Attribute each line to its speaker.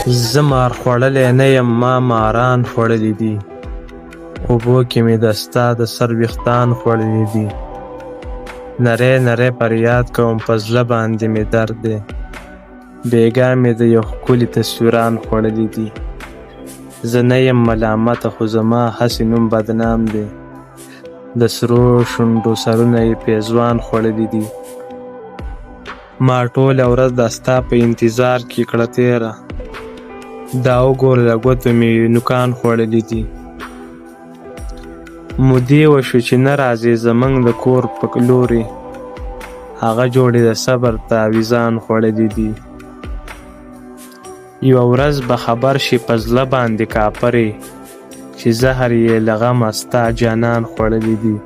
Speaker 1: زه مار خوړلی نه یم ما ماران خوړلي دي اوبو کې مې د ستا د سر ویښتان خوړلي دي نری نری فریاد کوم په زړه باندې مې درد دی بېګا مې د یو ښکلي تصویران خوړلي دي زه نه یم ملامته خو زما هسې نوم بدنام دی د سرو شونډو سرونه یې پیزوان خوړلي دي ما ټوله ورځ د ستا په انتظار کې کړه تېره دا وګوره له ګوتو مې نوکان خوړلي دي مودې وشوې چې نه راځې زموږ د کور په لورې هغه جوړې د صبر تعویذان خوړلي دي یوه ورځ به خبر شي په زړه باندې کاپرې چې زهر یې له غمه ستا جانان خوړلي دي